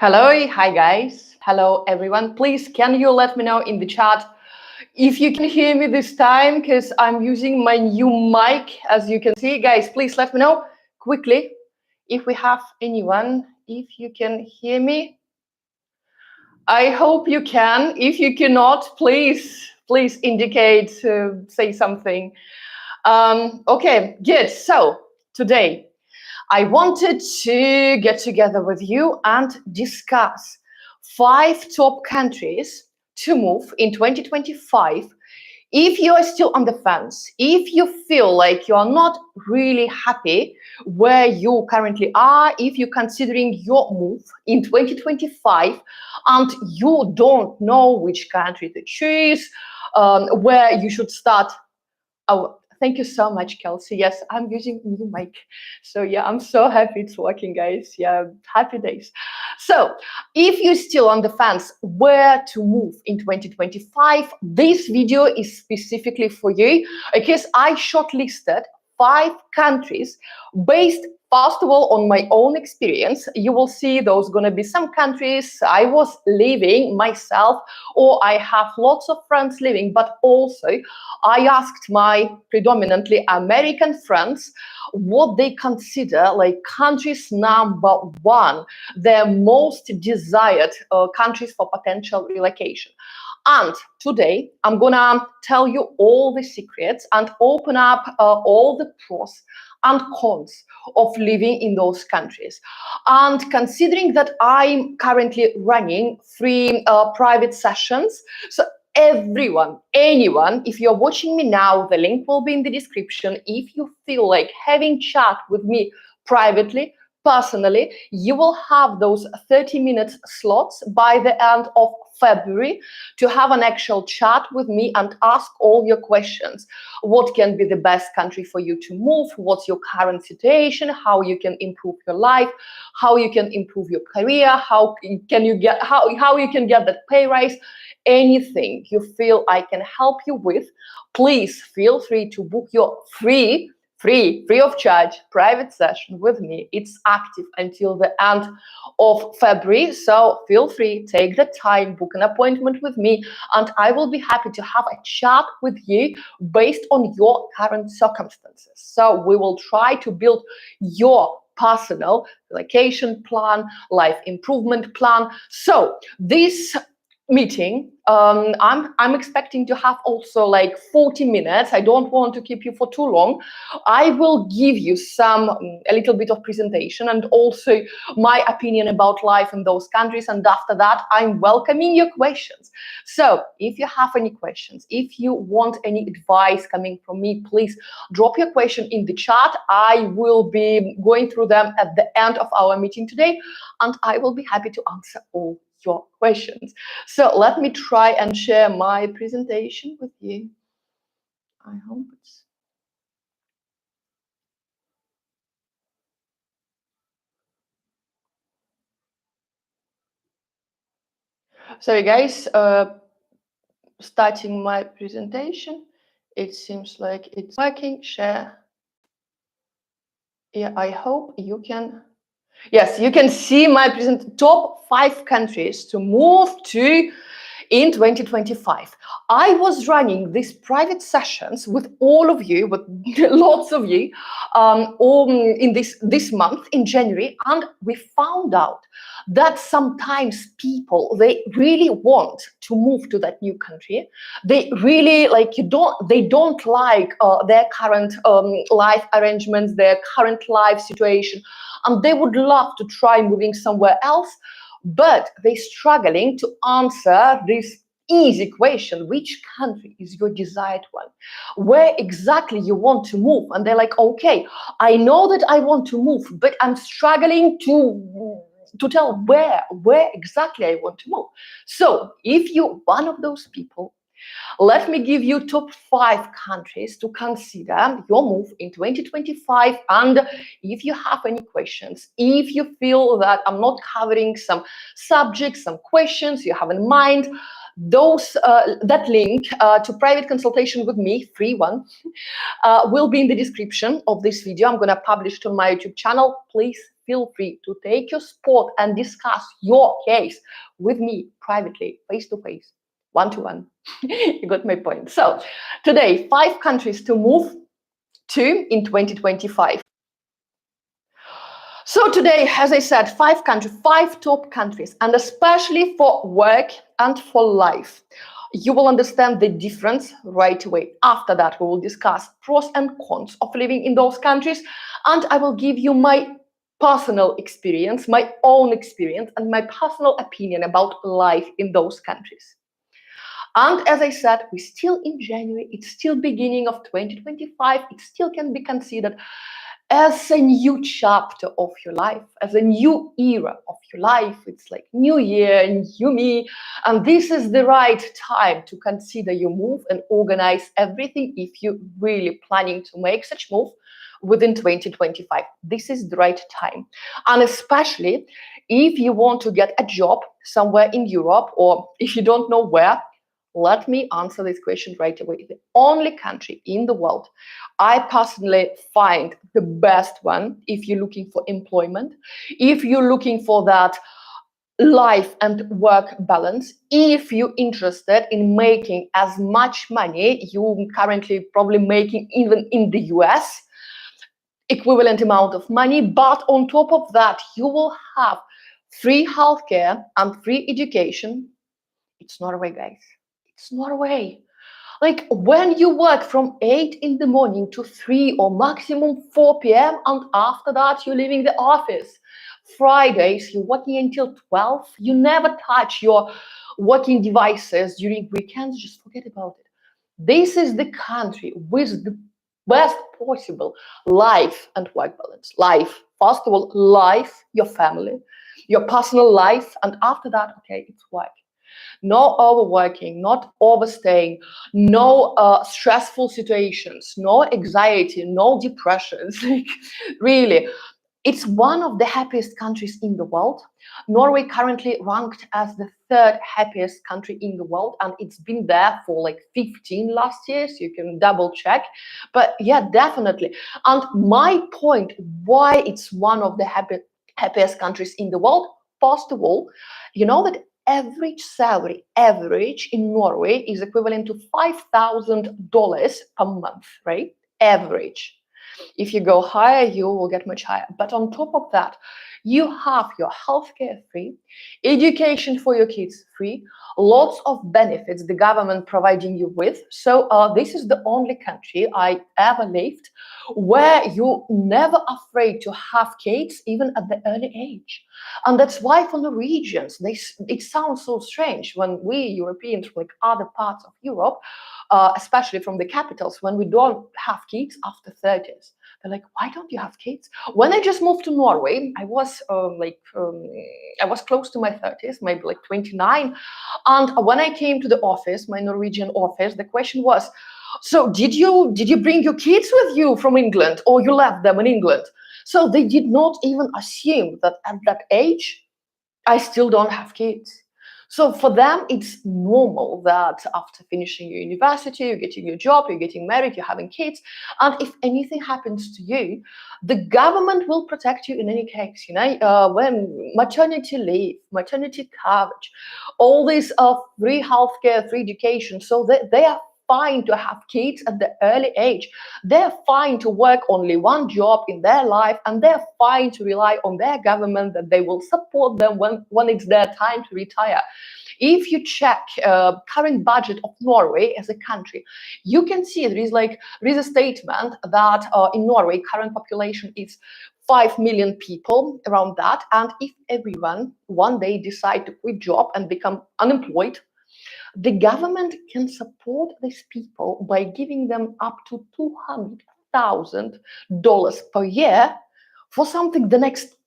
Hello, hi guys. Hello everyone. Please, can you let me know in the chat if you can hear me this time, because I'm using my new mic, as you can see. Guys, please let me know quickly if we have anyone, if you can hear me. I hope you can. If you cannot, please indicate, say something. Okay, good. So today I wanted to get together with you and discuss 5 top countries to move in 2025. If you are still on the fence, if you feel like you are not really happy where you currently are, if you're considering your move in 2025 and you don't know which country to choose, where you should start. Oh, thank you so much, Kelsey. Yes, I'm using new mic. So yeah, I'm so happy it's working, guys. Yeah, happy days. So if you're still on the fence where to move in 2025, this video is specifically for you because I shortlisted 5 countries based, first of all, on my own experience. You will see those going to be some countries I was living myself, or I have lots of friends living, but also I asked my predominantly American friends what they consider like countries #1, their most desired countries for potential relocation. And today I'm gonna tell you all the secrets and open up all the pros and cons of living in those countries. And considering that I'm currently running 3 private sessions, so everyone, anyone, if you're watching me now, the link will be in the description. If you feel like having chat with me privately, personally, you will have those 30-minute slots by the end of February to have an actual chat with me and ask all your questions. What can be the best country for you to move? What's your current situation? How you can improve your life? How you can improve your career? How you can get that pay rise? Anything you feel I can help you with, please feel free to book your free of charge private session with me. It's active until the end of February, so feel free, take the time, book an appointment with me, and I will be happy to have a chat with you based on your current circumstances. So we will try to build your personal relocation plan, life improvement plan. So this meeting, I'm expecting to have also like 40 minutes. I don't want to keep you for too long. I will give you a little bit of presentation and also my opinion about life in those countries, and after that I'm welcoming your questions. So if you have any questions, if you want any advice coming from me, please drop your question in the chat. I will be going through them at the end of our meeting today, and I will be happy to answer all your questions. So let me try and share my presentation with you. I hope it's... Sorry guys, starting my presentation. It seems like it's working. Share. Yeah, I hope you can. Yes, you can see my top 5 countries to move to in 2025. I was running these private sessions with all of you, with lots of you, in this month in January, and we found out that sometimes people, they really want to move to that new country. They really they don't like their current life arrangements, their current life situation, and they would love to try moving somewhere else, but they're struggling to answer this easy question: which country is your desired one? Where exactly you want to move? And they're like, okay, I know that I want to move, but I'm struggling to tell where exactly I want to move. So if you're one of those people, let me give you top 5 countries to consider your move in 2025. And if you have any questions, if you feel that I'm not covering some subjects, some questions you have in mind, that link to private consultation with me, free one, will be in the description of this video. I'm going to publish it on my YouTube channel. Please feel free to take your spot and discuss your case with me privately, face to face, one to one. You got my point. So today, 5 countries to move to in 2025. So today, as I said, 5 countries, 5 top countries, and especially for work and for life. You will understand the difference right away. After that, we will discuss pros and cons of living in those countries, and I will give you my personal experience, my own experience, and my personal opinion about life in those countries. And as I said, we're still in January, it's still beginning of 2025, it still can be considered as a new chapter of your life, as a new era of your life. It's like new year, new me, and this is the right time to consider your move and organize everything if you're really planning to make such move within 2025. This is the right time, and especially if you want to get a job somewhere in Europe, or if you don't know where. Let me answer this question right away. The only country in the world I personally find the best one, if you're looking for employment, if you're looking for that life and work balance, if you're interested in making as much money you currently probably making even in the US, equivalent amount of money, but on top of that, you will have free healthcare and free education. It's Norway, guys. It's Norway. Like when you work from 8 in the morning to 3 or maximum 4 p.m. and after that you're leaving the office. Fridays, you're working until 12. You never touch your working devices during weekends. Just forget about it. This is the country with the best possible life and work balance. Life, first of all, life, your family, your personal life, and after that, okay, it's work. No overworking, not overstaying, no stressful situations, no anxiety, no depressions. Like, really, it's one of the happiest countries in the world. Norway currently ranked as the 3rd happiest country in the world, and it's been there for like 15 last year, so you can double check. But yeah, definitely. And my point why it's one of the happiest countries in the world, first of all, you know that average salary, average in Norway is equivalent to $5,000 per month, right? Average. If you go higher, you will get much higher. But on top of that, you have your healthcare free, education for your kids free, lots of benefits the government providing you with. So this is the only country I ever lived where you're never afraid to have kids, even at the early age. And that's why for Norwegians, it sounds so strange when we Europeans from like other parts of Europe, especially from the capitals, when we don't have kids after 30s. They're like, why don't you have kids? When I just moved to Norway, I was I was close to my 30s, maybe like 29. And when I came to the office, my Norwegian office, the question was, so did you bring your kids with you from England, or you left them in England? So they did not even assume that at that age, I still don't have kids. So for them, it's normal that after finishing your university, you're getting your job, you're getting married, you're having kids. And if anything happens to you, the government will protect you in any case. You know, when maternity leave, maternity coverage, all these free healthcare, free education. So they are fine to have kids at the early age. They're fine to work only one job in their life, and they're fine to rely on their government that they will support them when it's their time to retire. If you check current budget of Norway as a country, you can see there is a statement that in Norway current population is 5 million people, around that, and if everyone one day decide to quit job and become unemployed, the government can support these people by giving them up to $200,000 per year for something the next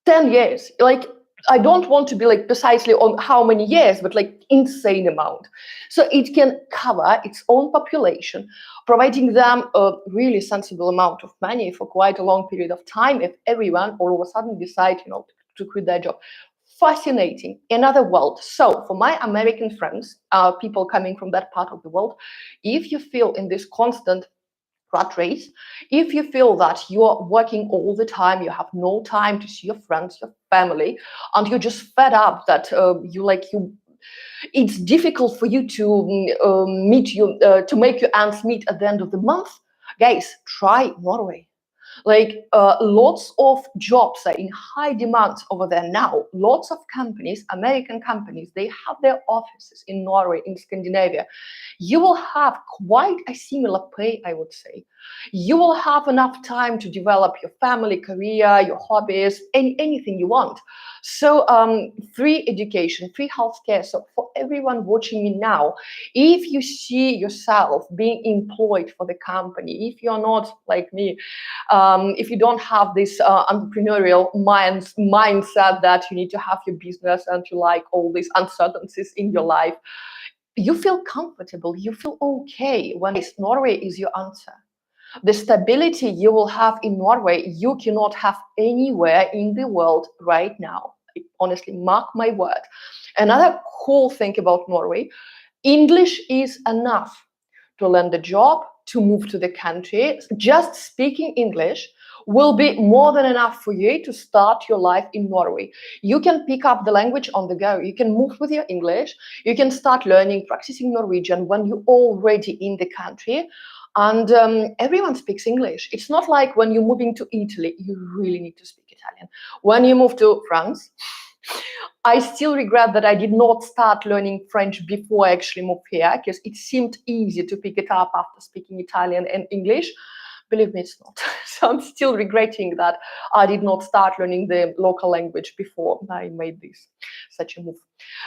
10 years. Like, I don't want to be like precisely on how many years, but like insane amount. So it can cover its own population, providing them a really sensible amount of money for quite a long period of time if everyone all of a sudden decide, to quit their job. Fascinating. Another world. So for my American friends, people coming from that part of the world, if you feel in this constant rat race, if you feel that you are working all the time, you have no time to see your friends, your family, and you're just fed up that it's difficult for you to to make your ends meet at the end of the month, guys, try Norway. Like lots of jobs are in high demand over there now. Lots of companies, American companies, they have their offices in Norway, in Scandinavia. You will have quite a similar pay, I would say. You will have enough time to develop your family, career, your hobbies, anything you want. So free education, free healthcare. So for everyone watching me now, if you see yourself being employed for the company, if you're not like me, if you don't have this entrepreneurial mindset that you need to have your business and you like all these uncertainties in your life, you feel comfortable, you feel okay when Norway is your answer. The stability you will have in Norway, you cannot have anywhere in the world right now. Honestly, mark my word. Another cool thing about Norway, English is enough to land a job, to move to the country. Just speaking English will be more than enough for you to start your life in Norway. You can pick up the language on the go. You can move with your English. You can start learning, practicing Norwegian when you're already in the country. And everyone speaks English. It's not like when you're moving to Italy, you really need to speak Italian. When you move to France, I still regret that I did not start learning French before I actually moved here, because it seemed easy to pick it up after speaking Italian and English. Believe me, it's not. So I'm still regretting that I did not start learning the local language before I made such a move.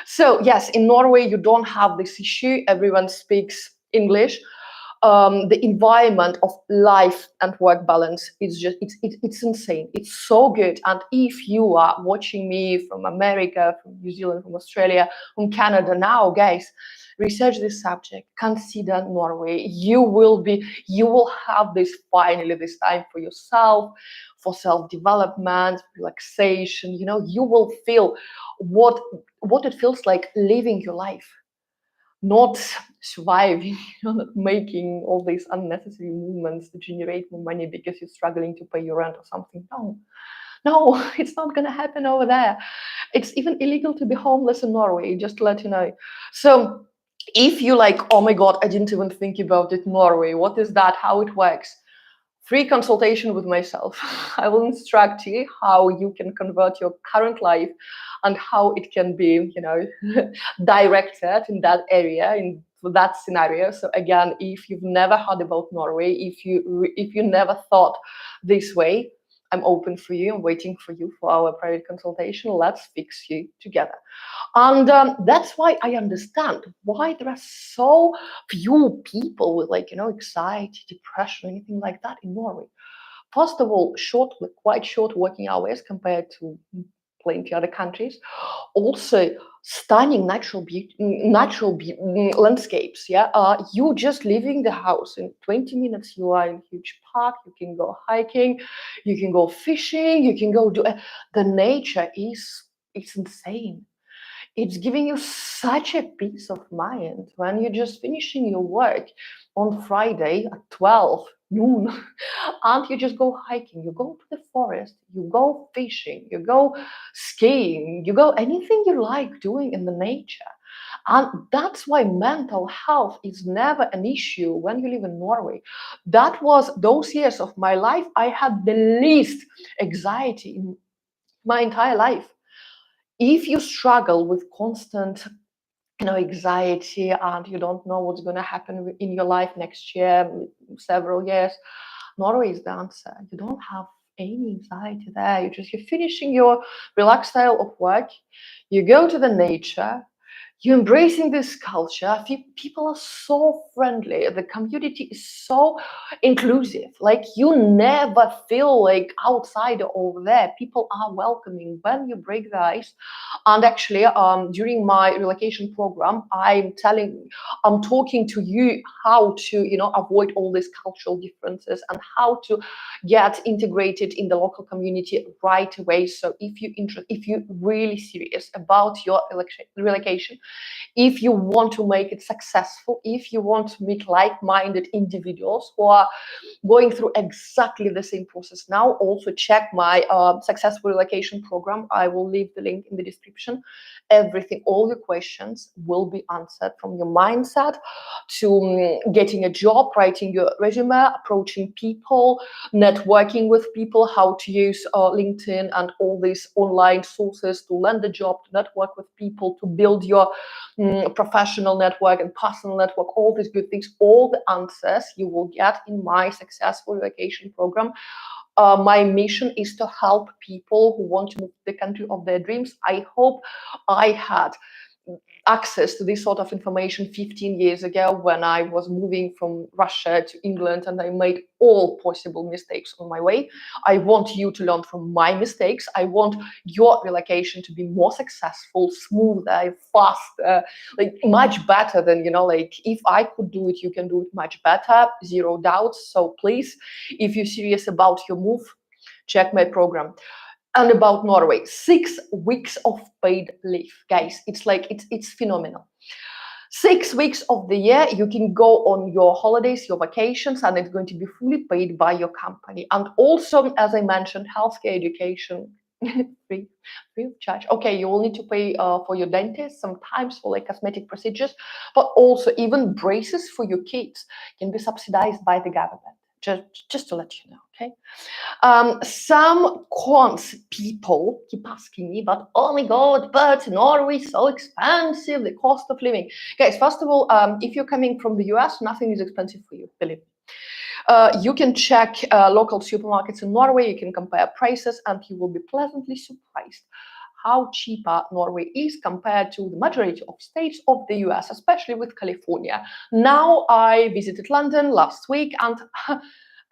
So yes, in Norway, you don't have this issue. Everyone speaks English. The environment of life and work balance is just it's insane. It's so good. And if you are watching me from America, from New Zealand, from Australia, from Canada now, guys, research this subject, consider Norway. You will have finally this time for yourself, for self-development, relaxation. You will feel what it feels like living your life, not surviving, not making all these unnecessary movements to generate more money because you're struggling to pay your rent or something. No, it's not going to happen over there. It's even illegal to be homeless in Norway, just to let you know. So if you like, oh my God, I didn't even think about it, Norway, what is that, how it works? Free consultation with myself. I will instruct you how you can convert your current life and how it can be, directed in that area, in that scenario. So again, if you've never heard about Norway, if you never thought this way, I'm open for you. I'm waiting for you for our private consultation. Let's fix you together. And that's why I understand why there are so few people with anxiety, depression, anything like that in Norway. First of all, quite short working hours compared to plenty other countries. Also, stunning natural landscapes. Yeah, you just leaving the house in 20 minutes. You are in a huge park. You can go hiking. You can go fishing. You can go do. The nature it's insane. It's giving you such a peace of mind when you're just finishing your work on Friday at 12 noon and you just go hiking, you go to the forest, you go fishing, you go skiing, you go anything you like doing in the nature. And that's why mental health is never an issue when you live in Norway. That was those years of my life, I had the least anxiety in my entire life. If you struggle with constant anxiety and you don't know what's going to happen in your life next year, several years, Norway is the answer. You don't have any anxiety there. You're finishing your relaxed style of work, you go to the nature, you're embracing this culture. People are so friendly. The community is so inclusive. Like you never feel like outsider over there. People are welcoming when you break the ice. And actually, during my relocation program, I'm talking to you how to, avoid all these cultural differences and how to get integrated in the local community right away. So if you're really serious about your relocation, If you want to make it successful, if you want to meet like-minded individuals who are going through exactly the same process now, also check my successful relocation program. I will leave the link in the description. Everything, all your questions will be answered, from your mindset to getting a job, writing your resume, approaching people, networking with people, how to use LinkedIn and all these online sources to land a job, to network with people, to build your professional network and personal network, all these good things. All the answers you will get in my successful relocation program. My mission is to help people who want to move to the country of their dreams. I hope I had access to this sort of information 15 years ago when I was moving from Russia to England, and I made all possible mistakes on my way. I want you to learn from my mistakes. I want your relocation to be more successful, smoother, faster, like much better than, like if I could do it, you can do it much better, zero doubts. So please, if you're serious about your move, check my program. And about Norway, 6 weeks of paid leave, guys. It's phenomenal. 6 weeks of the year, you can go on your holidays, your vacations, and it's going to be fully paid by your company. And also, as I mentioned, healthcare, education, free of charge. Okay, you will need to pay for your dentist sometimes for like cosmetic procedures, but also even braces for your kids can be subsidized by the government. Just to let you know, okay? Some cons people keep asking me, but oh my God, but Norway is so expensive, the cost of living. Guys, first of all, if you're coming from the US, nothing is expensive for you, believe me. You can check local supermarkets in Norway, you can compare prices, and you will be pleasantly surprised how cheaper Norway is compared to the majority of states of the US, especially with California. Now, I visited London last week, and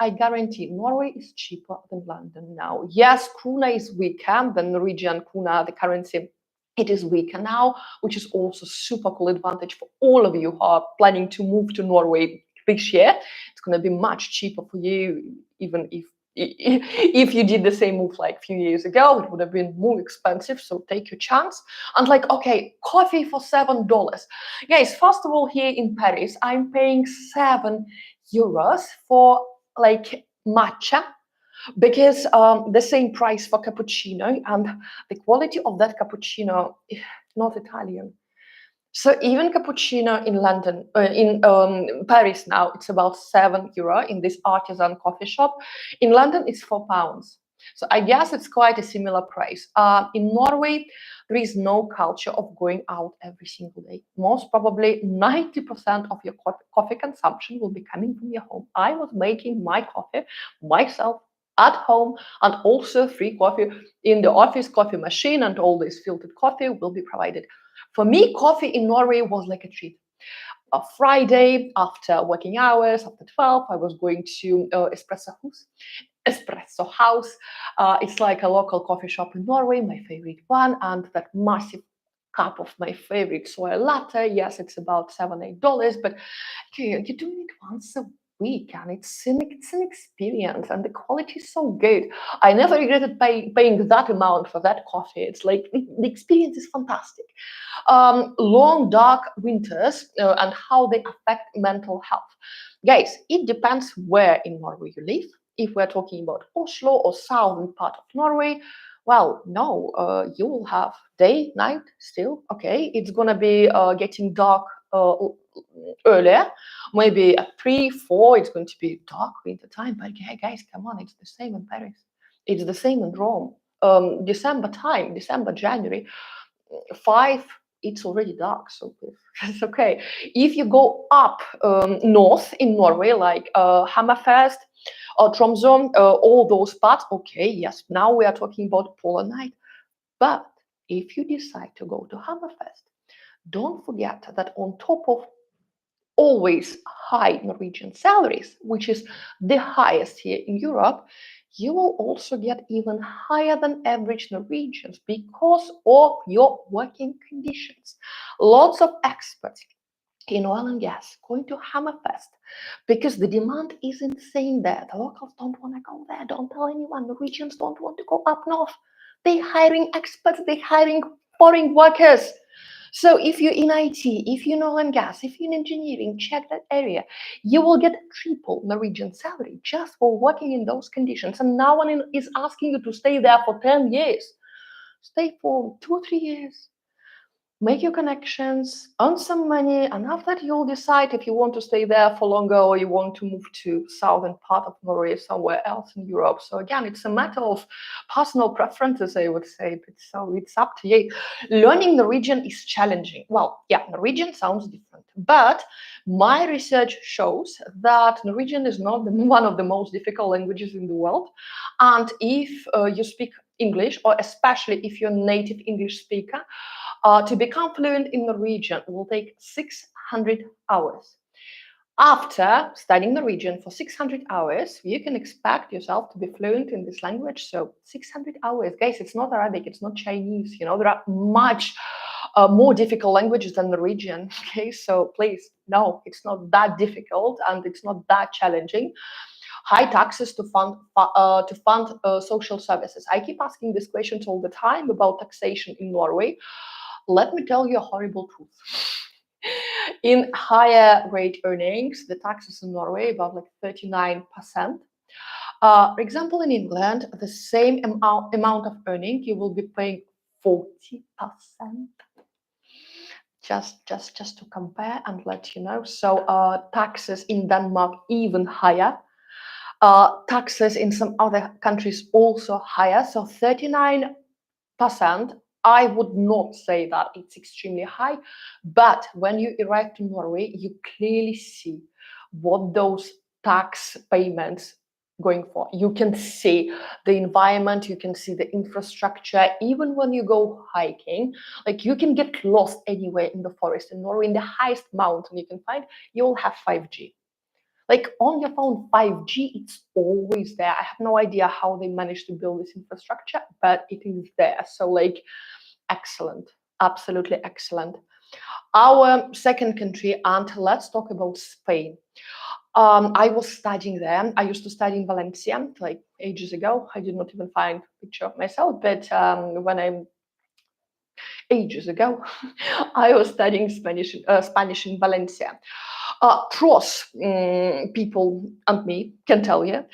I guarantee Norway is cheaper than London now. Yes, krona is weaker than Norwegian krona, the currency. It is weaker now, which is also super cool advantage for all of you who are planning to move to Norway this year. It's going to be much cheaper for you, even if you did the same move like a few years ago, it would have been more expensive. So take your chance. And like, okay, coffee for $7. Guys, first of all, here in Paris, I'm paying €7 for like matcha, because the same price for cappuccino, and the quality of that cappuccino is not Italian. So even cappuccino in London, in Paris now, it's about €7 in this artisan coffee shop. In London, it's £4. So I guess it's quite a similar price. In Norway, there is no culture of going out every single day. Most probably 90% of your coffee consumption will be coming from your home. I was making my coffee myself at home, and also free coffee in the office coffee machine, and all this filtered coffee will be provided. For me, coffee in Norway was like a treat. A Friday after working hours, after 12, I was going to Espresso House. It's like a local coffee shop in Norway, my favorite one, and that massive cup of my favorite soy latte. Yes, it's about $7-8, but you're doing it once a week, and it's an experience, and the quality is so good. I never regretted paying that amount for that coffee. It's like the experience is fantastic. Long dark winters and how they affect mental health. Guys, it depends where in Norway you live. If we're talking about Oslo or southern part of Norway, well, no, you will have day, night still. Okay, it's gonna be getting dark earlier, maybe at 3, 4. It's going to be dark winter time. But hey, guys, come on, it's the same in Paris. It's the same in Rome. December time, December, January, 5. It's already dark, so it's okay. If you go up north in Norway, like Hammerfest or Tromsø, all those parts, okay, yes, now we are talking about polar night. But if you decide to go to Hammerfest, don't forget that on top of always high Norwegian salaries, which is the highest here in Europe, you will also get even higher than average Norwegians because of your working conditions. Lots of experts in oil and gas going to Hammerfest because the demand is insane there. The locals don't want to go there. Don't tell anyone. Norwegians don't want to go up north. They're hiring experts. They're hiring foreign workers. So if you're in IT, if you're in oil and gas, if you're in engineering, check that area. You will get triple Norwegian salary just for working in those conditions. And no one is asking you to stay there for 10 years. Stay for 2 or 3 years. Make your connections, earn some money, and after that you'll decide if you want to stay there for longer or you want to move to southern part of Norway, somewhere else in Europe. So again, it's a matter of personal preferences, I would say. But so it's up to you. Learning Norwegian is challenging. Well, yeah, Norwegian sounds different, but my research shows that Norwegian is not one of the most difficult languages in the world. And if you speak English, or especially if you're a native English speaker, to become fluent in Norwegian will take 600 hours. After studying Norwegian for 600 hours, you can expect yourself to be fluent in this language. So 600 hours, guys, it's not Arabic, it's not Chinese. You know, there are much more difficult languages than Norwegian. Okay, so please, no, it's not that difficult and it's not that challenging. High taxes to fund social services. I keep asking these questions all the time about taxation in Norway. Let me tell you a horrible truth. In higher rate earnings, the taxes in Norway about like 39%. For example, in England, the same amount of earning, you will be paying 40%. Just to compare and let you know. So taxes in Denmark even higher. Taxes in some other countries also higher. So 39%. I would not say that it's extremely high, but when you arrive to Norway, you clearly see what those tax payments going for. You can see the environment, you can see the infrastructure. Even when you go hiking, like you can get lost anywhere in the forest in Norway, in the highest mountain you can find, you will have 5G. Like on your phone, 5G, it's always there. I have no idea how they managed to build this infrastructure, but it is there. So like, excellent, absolutely excellent. Our second country, and let's talk about Spain. I was studying there. I used to study in Valencia like ages ago. I did not even find a picture of myself, but when I'm ages ago, I was studying Spanish in Valencia. Pros people and me can tell you,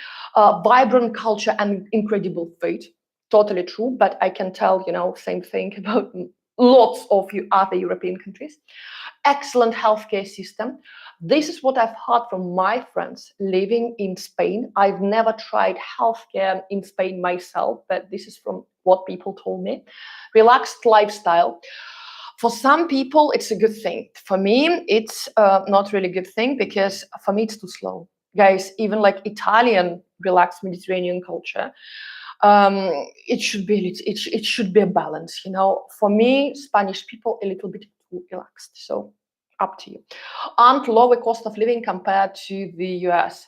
vibrant culture and incredible food. Totally true, but I can tell, you know, same thing about lots of you other European countries. Excellent healthcare system. This is what I've heard from my friends living in Spain. I've never tried healthcare in Spain myself, but this is from what people told me. Relaxed lifestyle. For some people, it's a good thing. For me, it's not really a good thing because for me, it's too slow. Guys, even like Italian relaxed Mediterranean culture, it should be it should be a balance. You know, for me, Spanish people a little bit too relaxed. So up to you. And lower cost of living compared to the US.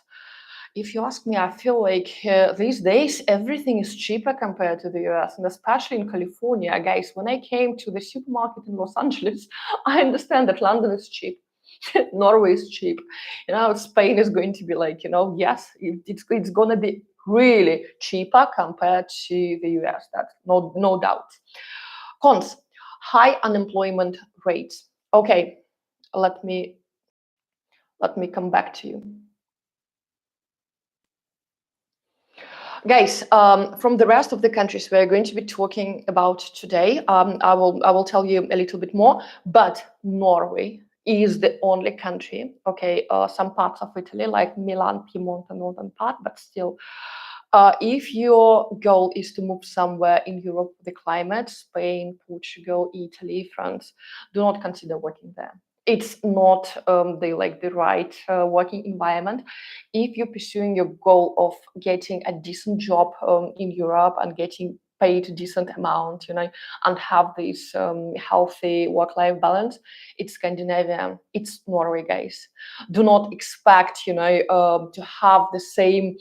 If you ask me, I feel like these days everything is cheaper compared to the US, and especially in California, guys. When I came to the supermarket in Los Angeles, I understand that London is cheap, Norway is cheap. You know, Spain is going to be like, you know, yes, it's going to be really cheaper compared to the US. That's no doubt. Cons: high unemployment rates. Okay, let me come back to you. Guys, from the rest of the countries we're going to be talking about today, I will tell you a little bit more. But Norway is the only country. Okay, some parts of Italy, like Milan, Piedmont, and northern part, but still, if your goal is to move somewhere in Europe, the climate, Spain, Portugal, Italy, France, do not consider working there. It's not the right working environment. If you're pursuing your goal of getting a decent job in Europe and getting paid a decent amount, you know, and have this healthy work-life balance, it's Scandinavia, it's Norway, guys. Do not expect, you know, to have the same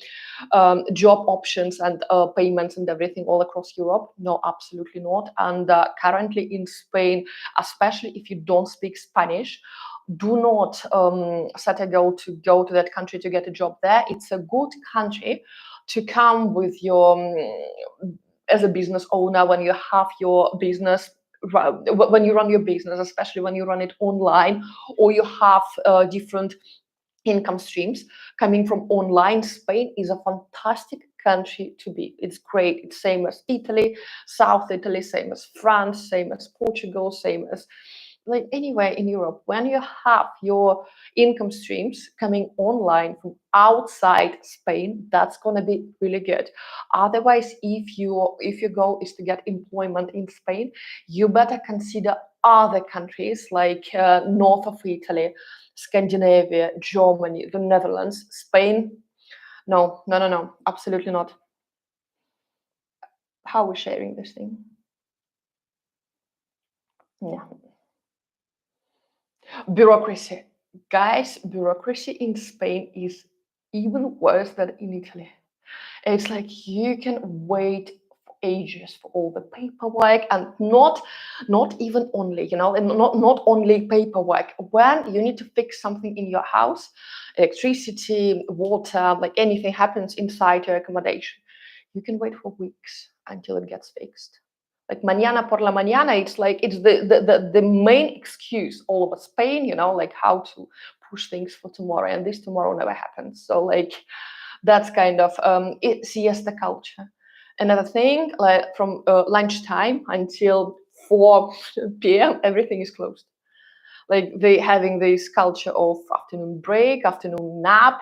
job options and payments and everything all across Europe. No, absolutely not. And currently in Spain, especially if you don't speak Spanish, do not set a goal to go to that country to get a job there. It's a good country to come with your as a business owner when you have your business when you run your business, especially when you run it online, or you have different income streams coming from online. Spain is a fantastic country to be. It's great. It's same as Italy, South Italy, same as France, same as Portugal, same as like anywhere in Europe. When you have your income streams coming online from outside Spain, that's going to be really good. Otherwise, if your goal is to get employment in Spain, you better consider other countries like north of Italy, Scandinavia, Germany, the Netherlands, Spain. No, no, no, no, absolutely not. How are we sharing this thing? Yeah. Bureaucracy. Guys, bureaucracy in Spain is even worse than in Italy. It's like you can wait for ages for all the paperwork, and not even only, and not only paperwork. When you need to fix something in your house, electricity, water, like anything happens inside your accommodation, you can wait for weeks until it gets fixed. Like mañana por la mañana, it's like it's the main excuse all over Spain, like how to push things for tomorrow, and this tomorrow never happens. So like that's kind of siesta culture. Another thing, like from lunchtime until 4 p.m., everything is closed. Like they having this culture of afternoon break, afternoon nap.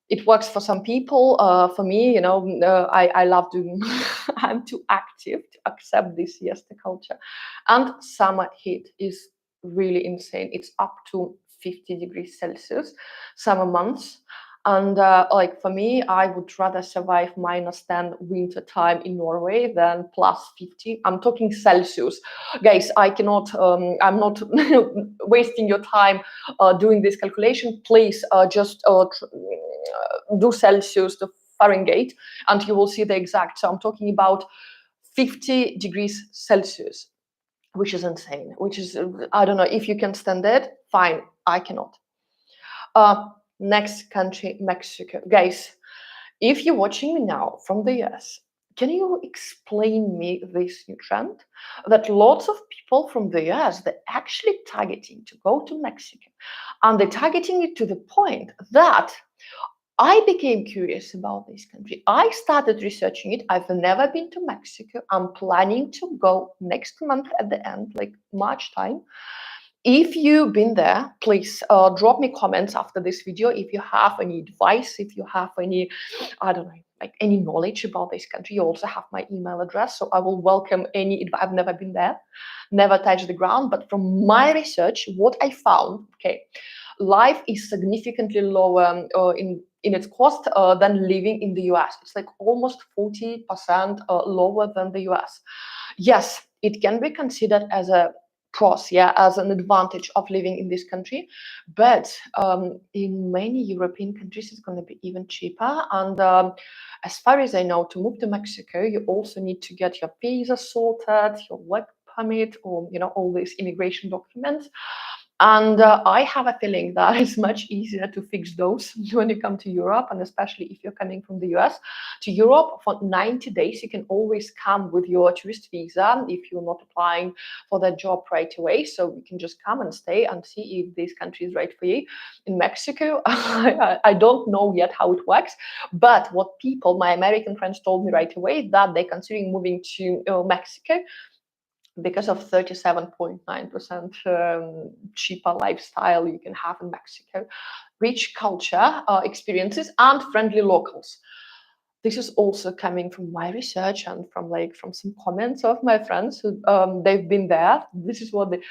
It works for some people. For me, I love doing. I'm too active to accept this siesta culture, and summer heat is really insane. It's up to 50 degrees Celsius, summer months. And like for me, I would rather survive -10 winter time in Norway than +50. I'm talking Celsius, guys. I cannot. I'm not wasting your time doing this calculation. Please just do Celsius to Fahrenheit, and you will see the exact. So I'm talking about 50 degrees Celsius, which is insane. Which is I don't know if you can stand it. Fine, I cannot. Next country, Mexico. Guys, if you're watching me now from the US, can you explain me this new trend that lots of people from the US, they're actually targeting to go to Mexico, and they're targeting it to the point that I became curious about this country. I started researching it. I've never been to Mexico. I'm planning to go next month at the end, like March time. If you've been there, please drop me comments after this video if you have any advice, if you have any, I don't know, like any knowledge about this country. You also have my email address, so I will welcome any advice. I've never been there, never touched the ground, but from my research, what I found, okay, life is significantly lower in its cost than living in the US. It's like almost 40% lower than the US. Yes, it can be considered as a pros, yeah, as an advantage of living in this country, but in many European countries it's going to be even cheaper. And as far as I know, to move to Mexico, you also need to get your visa sorted, your work permit, or all these immigration documents. And I have a feeling that it's much easier to fix those when you come to Europe, and especially if you're coming from the US to Europe for 90 days. You can always come with your tourist visa if you're not applying for that job right away. So you can just come and stay and see if this country is right for you. In Mexico, I don't know yet how it works, but what my American friends told me right away, that they're considering moving to Mexico because of 37.9% cheaper lifestyle you can have in Mexico, rich culture, experiences, and friendly locals. This is also coming from my research and from some comments of my friends who they've been there. This is what they.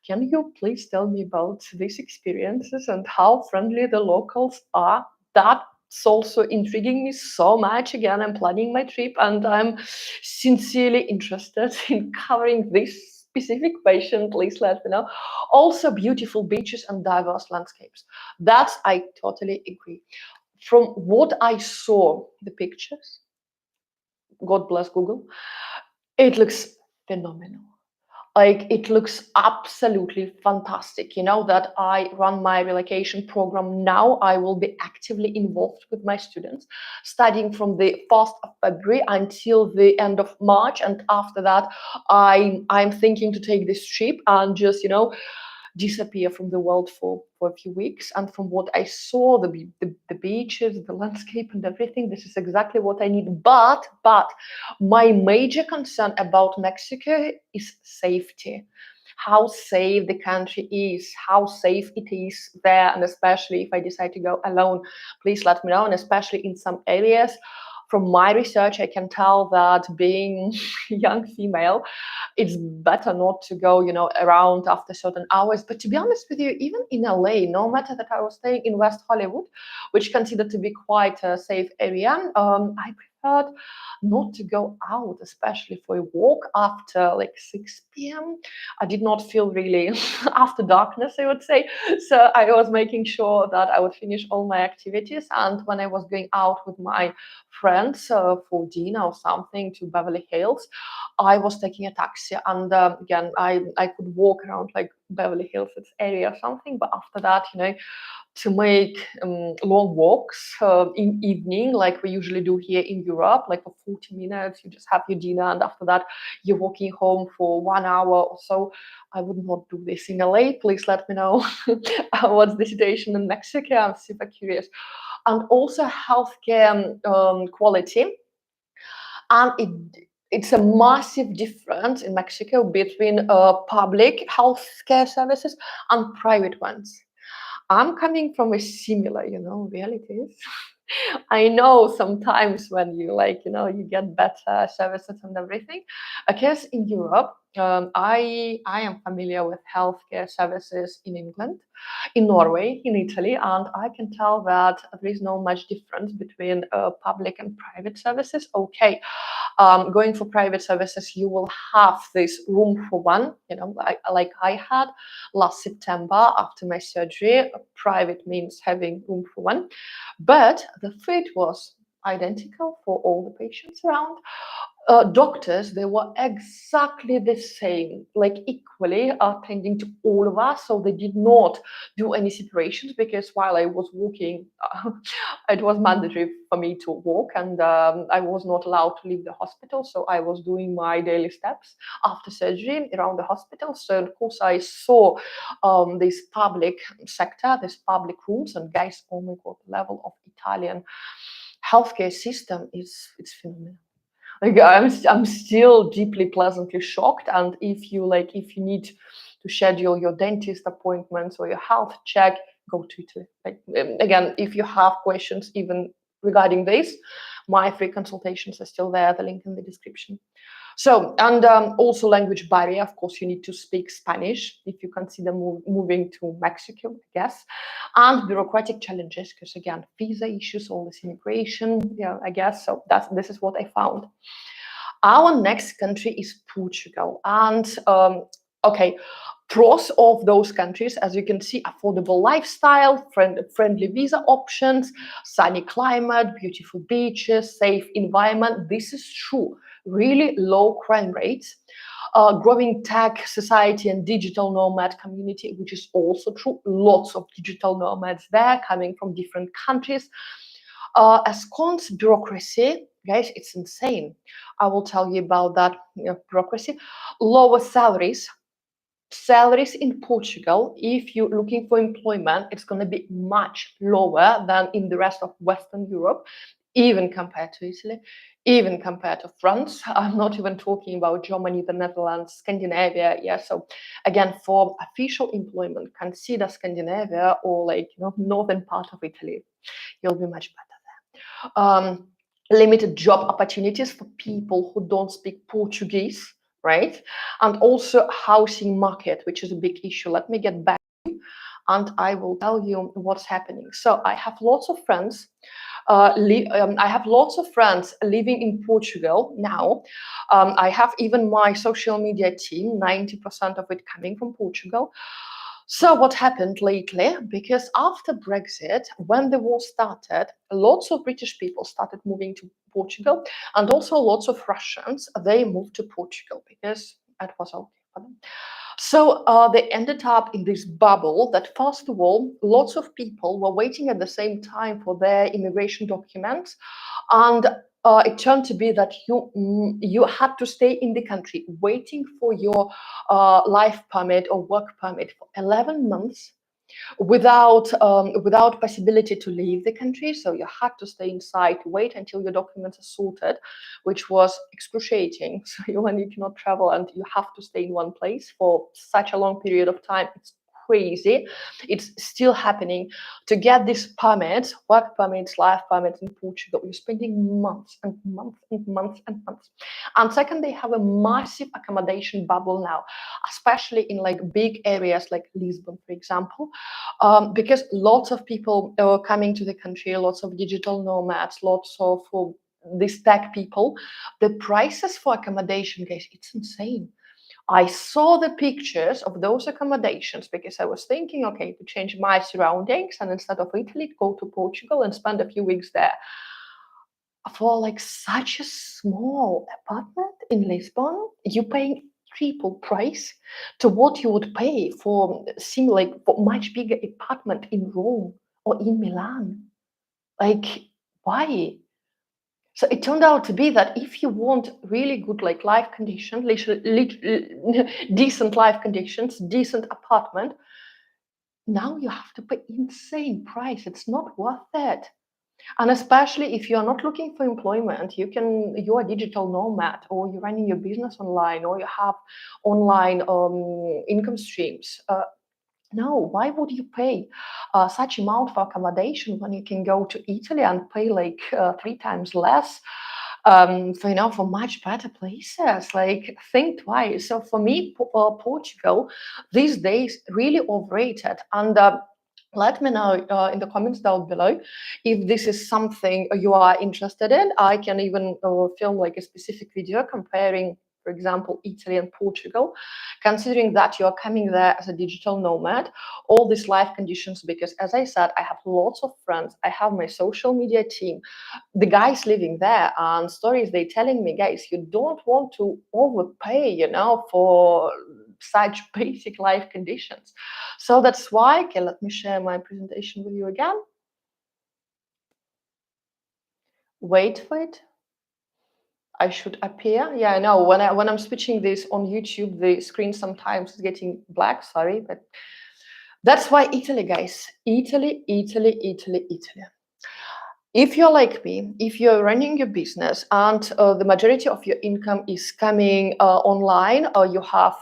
Can you please tell me about these experiences and how friendly the locals are? That's also intriguing me so much. Again, I'm planning my trip and I'm sincerely interested in covering this specific question. Please let me know. Also, beautiful beaches and diverse landscapes. That I totally agree. From what I saw, the pictures, God bless Google, it looks phenomenal. Like, it looks absolutely fantastic. You know that I run my relocation program now. I will be actively involved with my students, studying from the 1st of February until the end of March. And after that, I'm thinking to take this trip and just, disappear from the world for a few weeks. And from what I saw, the beaches, the landscape, and everything, this is exactly what I need. But my major concern about Mexico is safety. How safe the country is, how safe it is there, and especially if I decide to go alone, please let me know. And especially in some areas, from my research, I can tell that being young female, it's better not to go, around after certain hours. But to be honest with you, even in LA, no matter that I was staying in West Hollywood, which considered to be quite a safe area, I preferred not to go out, especially for a walk after like 6 p.m. I did not feel really after darkness, I would say. So I was making sure that I would finish all my activities. And when I was going out with my friends for dinner or something to Beverly Hills, I was taking a taxi. And again, I could walk around like Beverly Hills area or something. But after that, to make long walks in evening, like we usually do here in Europe, like for 40 minutes, you just have your dinner, and after that, you're walking home for 1 hour or so. I would not do this in LA. Please let me know what's the situation in Mexico. I'm super curious. And also healthcare quality. And it's a massive difference in Mexico between public healthcare services and private ones. I'm coming from a similar, realities. I know sometimes when you you get better services and everything. Because in Europe, I am familiar with healthcare services in England, in Norway, in Italy, and I can tell that there is no much difference between public and private services. Okay, going for private services, you will have this room for one, like I had last September after my surgery. Private means having room for one, but the food was identical for all the patients around. Doctors, they were exactly the same, like equally attending to all of us. So they did not do any separations, because while I was walking, it was mandatory for me to walk, and I was not allowed to leave the hospital. So I was doing my daily steps after surgery around the hospital. So of course I saw this public sector, this public rooms, and guys, oh my god, the level of Italian healthcare system is it's phenomenal. Like, I'm still deeply pleasantly shocked. And if you need to schedule your dentist appointments or your health check, go to Italy. Like, again, if you have questions even regarding this, my free consultations are still there, the link in the description. So, and also language barrier. Of course, you need to speak Spanish if you consider moving to Mexico, I guess. And bureaucratic challenges, because again, visa issues, all this immigration, yeah, I guess. So this is what I found. Our next country is Portugal. And okay, pros of those countries, as you can see: affordable lifestyle, friendly visa options, sunny climate, beautiful beaches, safe environment. This is true. Really low crime rates, growing tech society and digital nomad community, which is also true. Lots of digital nomads there coming from different countries. As cons, bureaucracy, guys, it's insane. I will tell you about that, bureaucracy. Lower salaries. Salaries in Portugal, if you're looking for employment, it's going to be much lower than in the rest of Western Europe, even compared to Italy, even compared to France. I'm not even talking about Germany, the Netherlands, Scandinavia. Yeah, so again, for official employment, consider Scandinavia or northern part of Italy. You'll be much better. Limited job opportunities for people who don't speak Portuguese, right? And also housing market, which is a big issue. Let me get back and I will tell you what's happening. So I have lots of friends. I have lots of friends living in Portugal now. I have even my social media team, 90% of it coming from Portugal. So what happened lately? Because after Brexit, when the war started, lots of British people started moving to Portugal, and also lots of Russians, they moved to Portugal because it was okay. So they ended up in this bubble that, first of all, lots of people were waiting at the same time for their immigration documents. And it turned to be that you had to stay in the country waiting for your life permit or work permit for 11 months without possibility to leave the country. So you had to stay inside, wait until your documents are sorted, which was excruciating. So when you cannot travel and you have to stay in one place for such a long period of time, it's crazy. It's still happening. To get these permits, work permits, life permits in Portugal, you're spending months and months and months and months. And second, they have a massive accommodation bubble now, especially in like big areas like Lisbon, for example, because lots of people are coming to the country, lots of digital nomads, lots of these tech people. The prices for accommodation, guys, it's insane. I saw the pictures of those accommodations because I was thinking, okay, to change my surroundings and instead of Italy, go to Portugal and spend a few weeks there. For like such a small apartment in Lisbon, you're paying triple price to what you would pay for like for much bigger apartment in Rome or in Milan. Like, why? So it turned out to be that if you want really good like life conditions, decent life conditions, decent apartment, now you have to pay insane price. It's not worth it. And especially if you're not looking for employment, you're a digital nomad or you're running your business online or you have online income streams. No, why would you pay such amount for accommodation when you can go to Italy and pay like 3 times less for much better places? Like, think twice. So for me, Portugal these days really overrated. And let me know in the comments down below if this is something you are interested in. I can even film like a specific video comparing, for example, Italy and Portugal, considering that you're coming there as a digital nomad, all these life conditions, because as I said, I have lots of friends, I have my social media team, the guys living there, and stories they telling me, guys, you don't want to overpay, for such basic life conditions. So that's why, okay, let me share my presentation with you again. Wait for it. I should appear. Yeah, I know. When I'm switching this on YouTube, the screen sometimes is getting black. Sorry, but that's why Italy, guys. Italy, Italy, Italy, Italy. If you're like me, if you're running your business and the majority of your income is coming online, or you have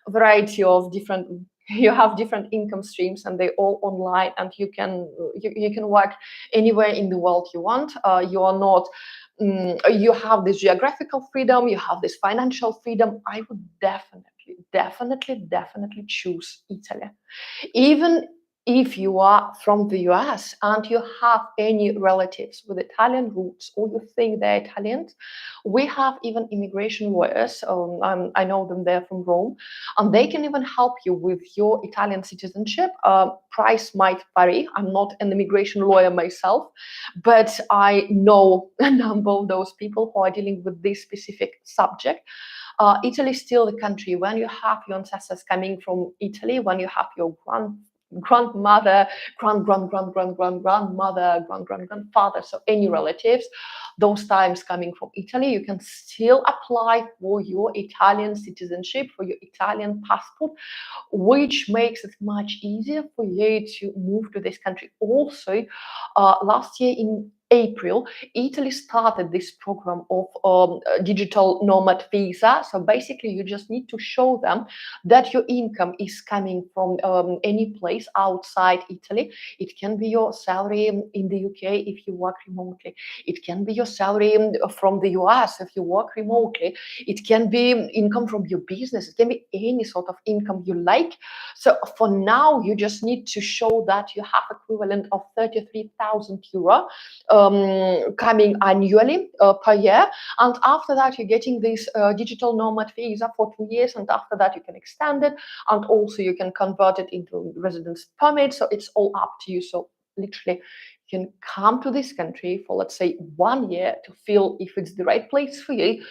a variety of different you have different income streams and they all online, and you can work anywhere in the world you want. You are not you have this geographical freedom, you have this financial freedom. I would definitely choose Italy. Even if you are from the US and you have any relatives with Italian roots or you think they're Italians, we have even immigration lawyers. I know them, they're from Rome, and they can even help you with your Italian citizenship. Price might vary. I'm not an immigration lawyer myself, but I know a number of those people who are dealing with this specific subject. Italy is still the country when you have your ancestors coming from Italy, when you have your grandmother, grandmother, grandfather, so any relatives, those times coming from Italy, you can still apply for your Italian citizenship, for your Italian passport, which makes it much easier for you to move to this country. Also, last year in April, Italy started this program of digital nomad visa. So basically, you just need to show them that your income is coming from any place outside Italy. It can be your salary in the UK if you work remotely. It can be your salary from the US if you work remotely. It can be income from your business. It can be any sort of income you like. So for now, you just need to show that you have equivalent of 33,000 euro coming annually per year. And after that, you're getting this digital nomad visa for 2 years. And after that, you can extend it. And also you can convert it into residence permit. So it's all up to you. So literally, you can come to this country for, let's say, 1 year to feel if it's the right place for you.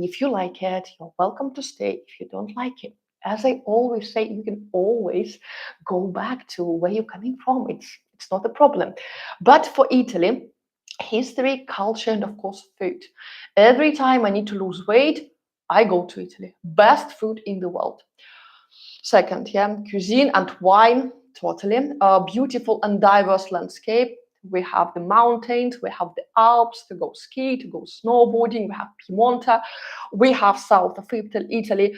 If you like it, you're welcome to stay. If you don't like it, as I always say, you can always go back to where you're coming from. It's not a problem. But for Italy, history, culture, and of course, food. Every time I need to lose weight, I go to Italy. Best food in the world. Second, yeah, cuisine and wine, totally. A beautiful and diverse landscape. We have the mountains, we have the Alps to go ski, to go snowboarding, we have Piemonte, we have south of Italy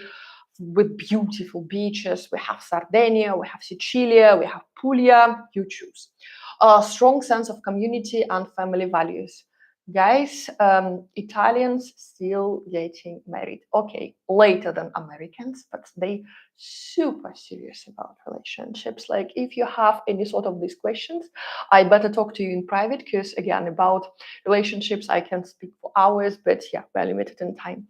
with beautiful beaches, we have Sardinia, we have Sicilia, we have Puglia, you choose. A strong sense of community and family values. Guys, Italians still getting married. Okay, later than Americans, but they super serious about relationships. Like if you have any sort of these questions, I better talk to you in private because again, about relationships, I can speak for hours, but yeah, we're limited in time.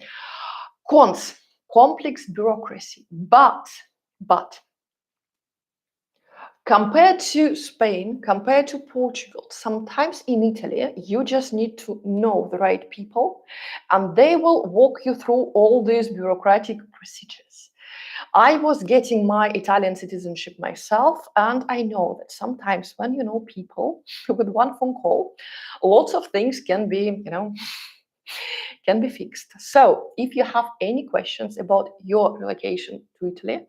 Cons, complex bureaucracy, but compared to Spain, compared to Portugal, sometimes in Italy, you just need to know the right people and they will walk you through all these bureaucratic procedures. I was getting my Italian citizenship myself, and I know that sometimes when you know people with one phone call, lots of things can be, can be fixed. So if you have any questions about your relocation to Italy,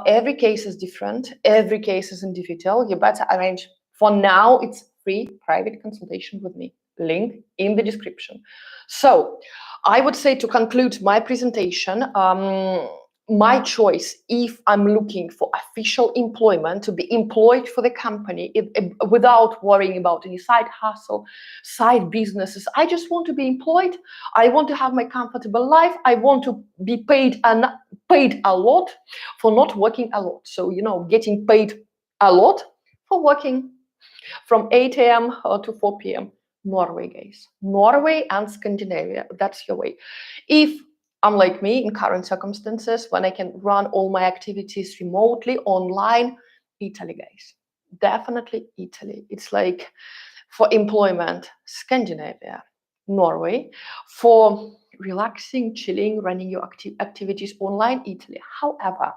every case is different. Every case is individual. You better arrange. For now, it's free private consultation with me. Link in the description. So I would say to conclude my presentation, my choice if I'm looking for official employment to be employed for the company without worrying about any side hustle, side businesses. I just want to be employed. I want to have my comfortable life. I want to be paid a lot for not working a lot. So, getting paid a lot for working from 8 a.m. to 4 p.m. Norway, guys. Norway and Scandinavia. That's your way. If unlike me in current circumstances, when I can run all my activities remotely, online, Italy, guys. Definitely Italy. It's like for employment, Scandinavia, Norway. For relaxing, chilling, running your activities online, Italy. However,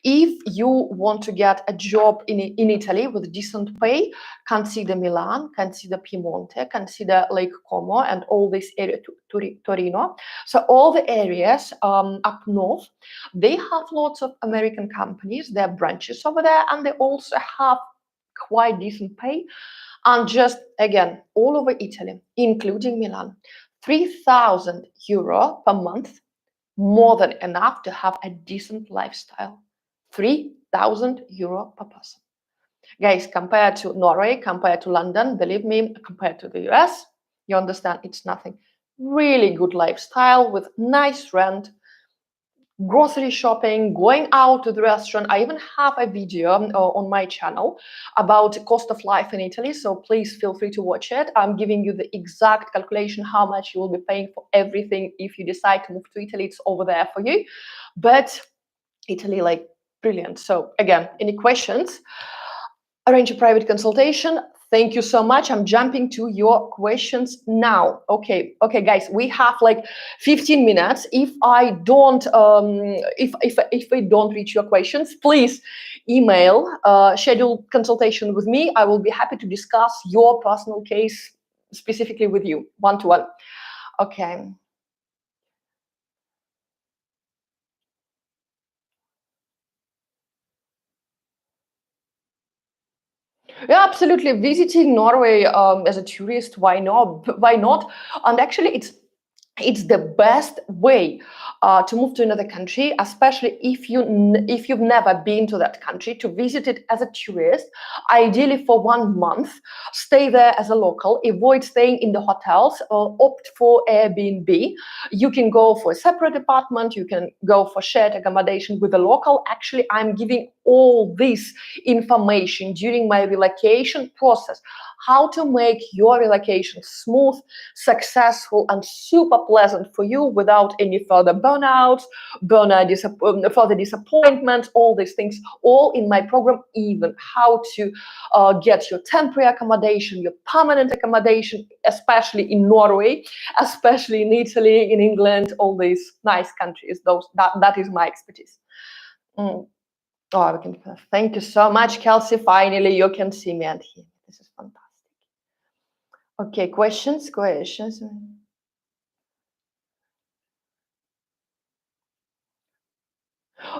if you want to get a job in Italy with decent pay, consider Milan, consider Piemonte, consider Lake Como and all this area, Torino. So all the areas up north, they have lots of American companies. There are branches over there, and they also have quite decent pay. And just, again, all over Italy, including Milan, 3,000 euro per month, more than enough to have a decent lifestyle. 3,000 euro per person. Guys, compared to Norway, compared to London, believe me, compared to the US, you understand it's nothing. Really good lifestyle with nice rent, grocery shopping, going out to the restaurant. I even have a video on my channel about cost of life in Italy, so please feel free to watch it. I'm giving you the exact calculation how much you will be paying for everything if you decide to move to Italy. It's over there for you. But Italy, like, brilliant. So again, any questions? Arrange a private consultation. Thank you so much. I'm jumping to your questions now. Okay, guys, we have like 15 minutes. If I don't, if I don't reach your questions, please email, schedule consultation with me. I will be happy to discuss your personal case specifically with you, one-to-one. Okay. Yeah, absolutely. Visiting Norway as a tourist, why not? Why not? And actually, it's the best way to move to another country, especially if you've never been to that country, to visit it as a tourist, ideally for 1 month. Stay there as a local, avoid staying in the hotels, or opt for Airbnb. You can go for a separate apartment, you can go for shared accommodation with a local. Actually, I'm giving all this information during my relocation process, how to make your relocation smooth, successful, and super pleasant for you without any further burnouts, further disappointment, all these things, all in my program. Even how to get your temporary accommodation, your permanent accommodation, especially in Norway, especially in Italy, in England, all these nice countries. That is my expertise. Oh, we can. Thank you so much, Kelsey. Finally, you can see me and hear me. This is fantastic. Okay, questions.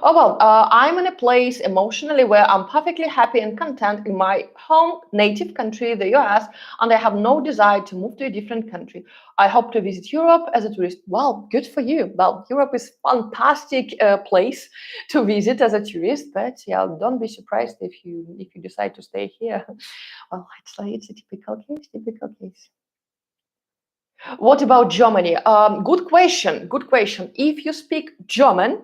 Oh, well, I'm in a place emotionally where I'm perfectly happy and content in my home native country, the US, and I have no desire to move to a different country. I hope to visit Europe as a tourist. Well, good for you. Well, Europe is fantastic place to visit as a tourist, but yeah, don't be surprised if you decide to stay here. Well, it's a typical case, typical case. What about Germany? Good question. Good question. If you speak German,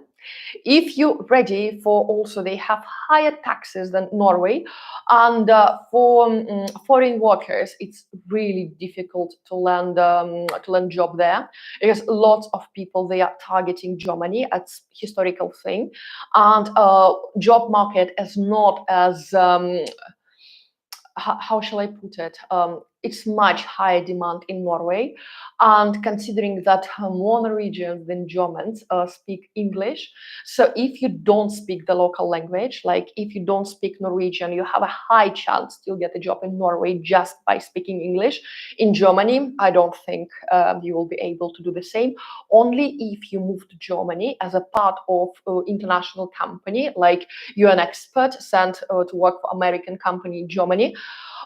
if you're ready for, also they have higher taxes than Norway, and for foreign workers it's really difficult to land job there, because lots of people, they are targeting Germany as historical thing, and job market is not as how shall I put it? It's much higher demand in Norway, and considering that more Norwegians than Germans speak English, so if you don't speak the local language, like if you don't speak Norwegian, you have a high chance to get a job in Norway just by speaking English. In Germany, I don't think you will be able to do the same. Only if you move to Germany as a part of international company, like you're an expert sent to work for American company in Germany.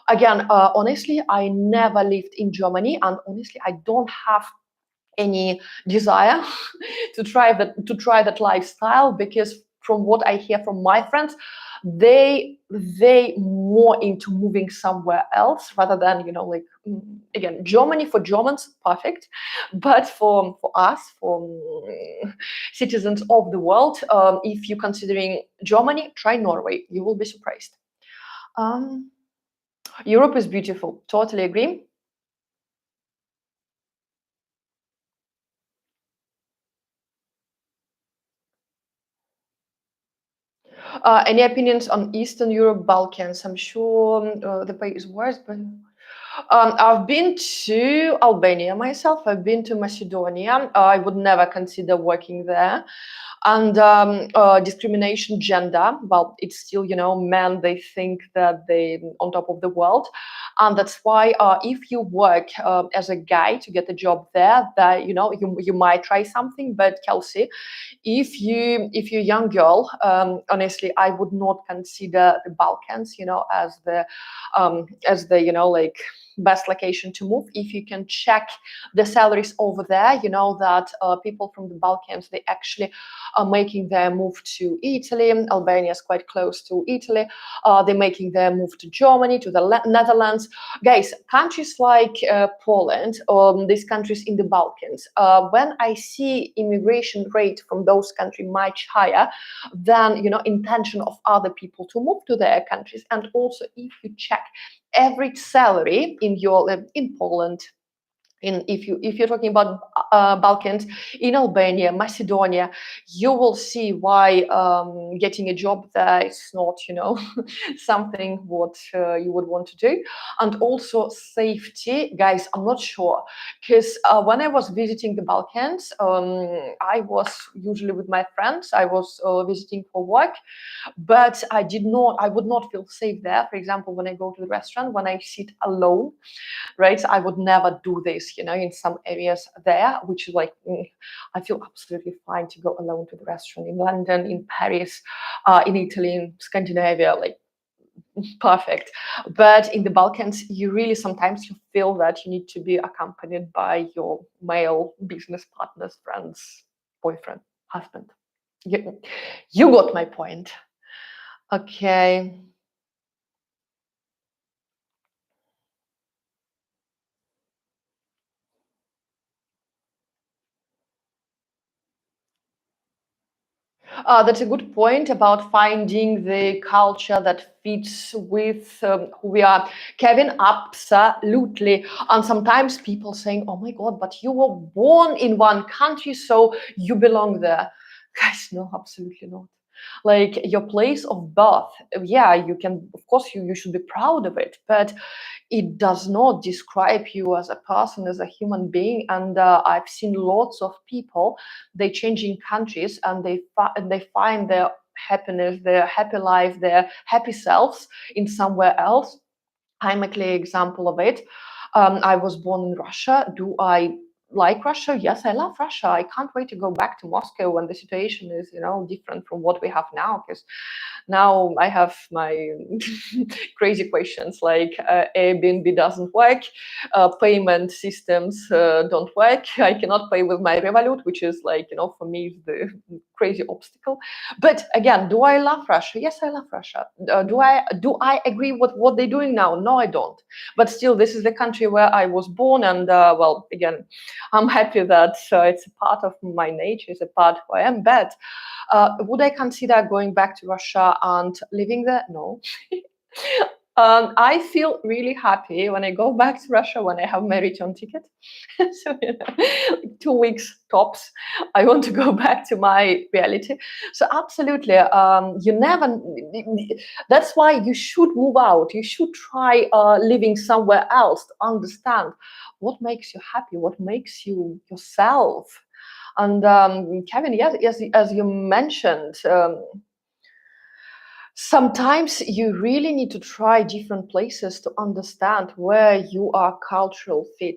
Again, honestly, I never lived in Germany, and honestly, I don't have any desire to try that lifestyle, because from what I hear from my friends, they more into moving somewhere else rather than, like, again, Germany for Germans, perfect, but for us, for citizens of the world, if you're considering Germany, try Norway. You will be surprised. um, Europe is beautiful. Totally agree. Any opinions on Eastern Europe, Balkans? I'm sure the pay is worse, but I've been to Albania myself. I've been to Macedonia. I would never consider working there. And discrimination, gender, well, it's still, men, they think that they on top of the world, and that's why if you work as a guy to get a job there, that you might try something. But Kelsey, if you're a young girl, honestly, I would not consider the Balkans, as the like best location to move. If you can check the salaries over there, you know that people from the Balkans, they actually are making their move to Italy. Albania is quite close to Italy. They're making their move to Germany, to the Netherlands. Guys, countries like Poland, these countries in the Balkans, when I see immigration rate from those countries much higher than intention of other people to move to their countries. And also, if you check average salary in Poland, if you're talking about Balkans, in Albania, Macedonia, you will see why getting a job there is not, something what you would want to do. And also safety, guys, I'm not sure, because when I was visiting the Balkans, I was usually with my friends. I was visiting for work, but I would not feel safe there. For example, when I go to the restaurant, when I sit alone, right? I would never do this, in some areas there, which is like, I feel absolutely fine to go alone to the restaurant in London, in Paris, in Italy, in Scandinavia, like perfect. But in the Balkans, you really sometimes you feel that you need to be accompanied by your male business partners, friends, boyfriend, husband. You got my point. Okay. That's a good point about finding the culture that fits with who we are. Kevin, absolutely. And sometimes people saying, "Oh my God, but you were born in one country, so you belong there." Guys, no, absolutely not. Like your place of birth, yeah, you can, of course, you should be proud of it, but it does not describe you as a person, as a human being. And I've seen lots of people, they changing countries and they find their happiness, their happy life, their happy selves in somewhere else. I'm a clear example of it. I was born in Russia. Do I like Russia? Yes, I love Russia. I can't wait to go back to Moscow when the situation is, different from what we have now. Because now I have my crazy questions like Airbnb doesn't work, payment systems don't work. I cannot pay with my Revolut, which is like, for me, the crazy obstacle. But again, do I love Russia? Yes, I love Russia. Do I agree with what they're doing now? No, I don't. But still, this is the country where I was born, and well, again, I'm happy that it's a part of my nature, it's a part who I am. But would I consider going back to Russia and living there? No. I feel really happy when I go back to Russia when I have my return ticket. So, 2 weeks tops. I want to go back to my reality. So, absolutely, you never. That's why you should move out. You should try living somewhere else to understand what makes you happy, what makes you yourself. And Kevin, yes, as you mentioned. Sometimes you really need to try different places to understand where you are cultural fit.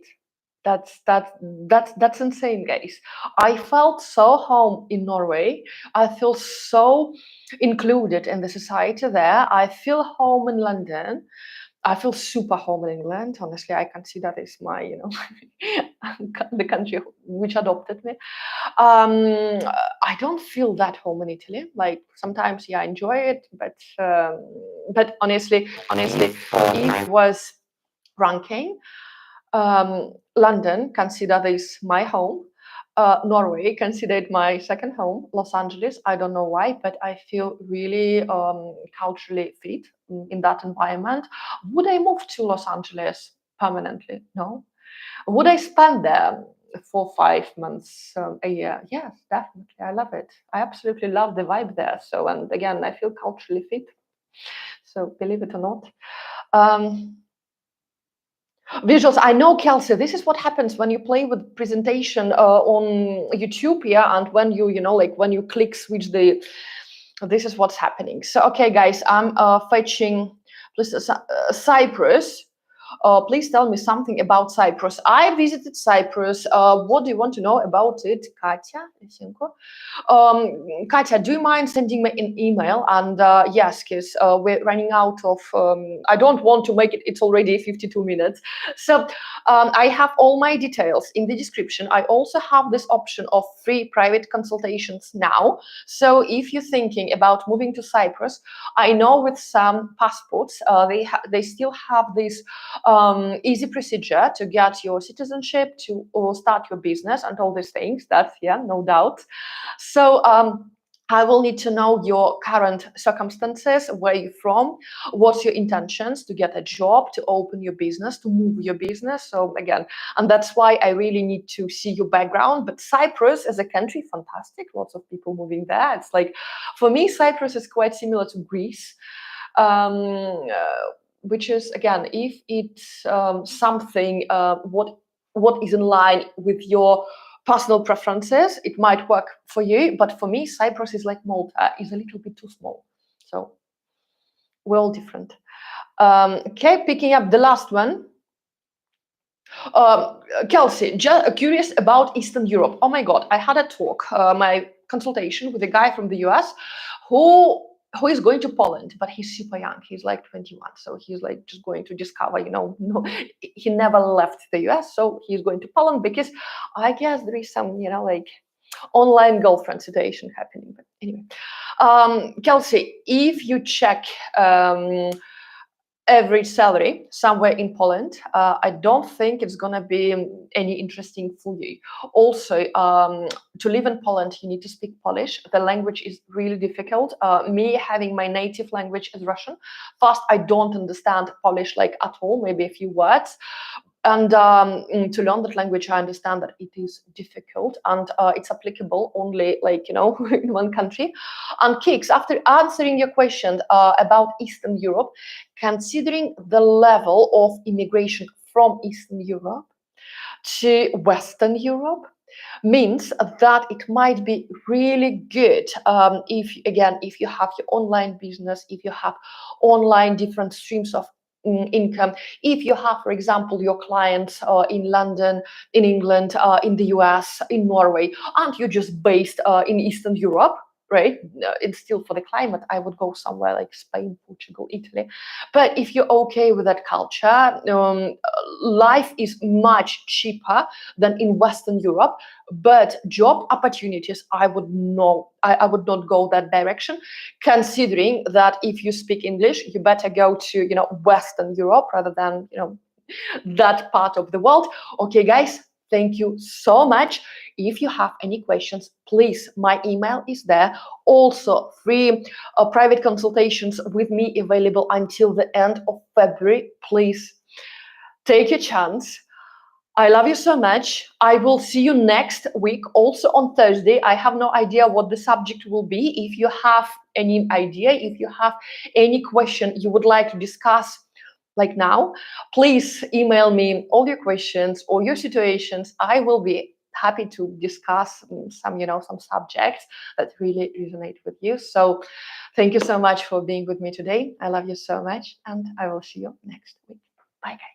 That's insane, guys. I felt so home in Norway. I feel so included in the society there. I feel home in London. I feel super home in England. Honestly, I consider this my, the country which adopted me. I don't feel that home in Italy. Like sometimes, yeah, I enjoy it, but honestly, if was ranking, London, consider this my home. Norway, considered my second home. Los Angeles, I don't know why, but I feel really culturally fit in that environment. Would I move to Los Angeles permanently? No. Would I spend there 4 5 months a year? Yes, definitely. I love it. I absolutely love the vibe there. So, and again, I feel culturally fit. So, believe it or not. Um, Visuals. I know, Kelsey. This is what happens when you play with presentation on YouTube, yeah, and when like when you click switch the. This is what's happening. So, okay, guys, I'm fetching. Please, Cyprus. Please tell me something about Cyprus. I visited Cyprus. What do you want to know about it, Katya? Katya, do you mind sending me an email? And yes, because we're running out of. I don't want to make it. It's already 52 minutes. So I have all my details in the description. I also have this option of free private consultations now. So if you're thinking about moving to Cyprus, I know with some passports, they still have this easy procedure to get your citizenship, to start your business, and all these things. That's, yeah, no doubt. So I will need to know your current circumstances, where you're from, what's your intentions to get a job, to open your business, to move your business. So again, and that's why I really need to see your background. But Cyprus as a country, fantastic. Lots of people moving there. It's like, for me, Cyprus is quite similar to Greece. Which is, again, if it's something what is in line with your personal preferences, it might work for you. But for me, Cyprus is like Malta, is a little bit too small. So we're all different. Okay, picking up the last one. Kelsey, just curious about Eastern Europe. Oh my God, I had a talk, my consultation with a guy from the US who is going to Poland, but he's super young. He's like 21, so he's like just going to discover. No, he never left the US, so he's going to Poland because I guess there is some, like online girlfriend situation happening. But anyway, Kelsey, if you check average salary somewhere in Poland, I don't think it's gonna be any interesting for you. Also, to live in Poland, you need to speak Polish. The language is really difficult. Me having my native language is Russian. First, I don't understand Polish like at all, maybe a few words. And to learn that language, I understand that it is difficult, and it's applicable only, like, in one country. And Kix, after answering your question about Eastern Europe, considering the level of immigration from Eastern Europe to Western Europe, means that it might be really good, if you have your online business, if you have online different streams of income, if you have, for example, your clients in London, in England, in the US, in Norway, and you're just based in Eastern Europe, right? It's still for the climate. I would go somewhere like Spain, Portugal, Italy. But if you're okay with that culture, life is much cheaper than in Western Europe. But job opportunities, I would not go that direction, considering that if you speak English, you better go to Western Europe rather than that part of the world. Okay, guys, thank you so much. If you have any questions, please, my email is there. Also, free private consultations with me available until the end of February. Please take a chance. I love you so much. I will see you next week, also on Thursday. I have no idea what the subject will be. If you have any idea, if you have any question you would like to discuss, like now, please email me all your questions or your situations. I will be happy to discuss some subjects that really resonate with you. So thank you so much for being with me today. I love you so much, and I will see you next week. Bye, guys.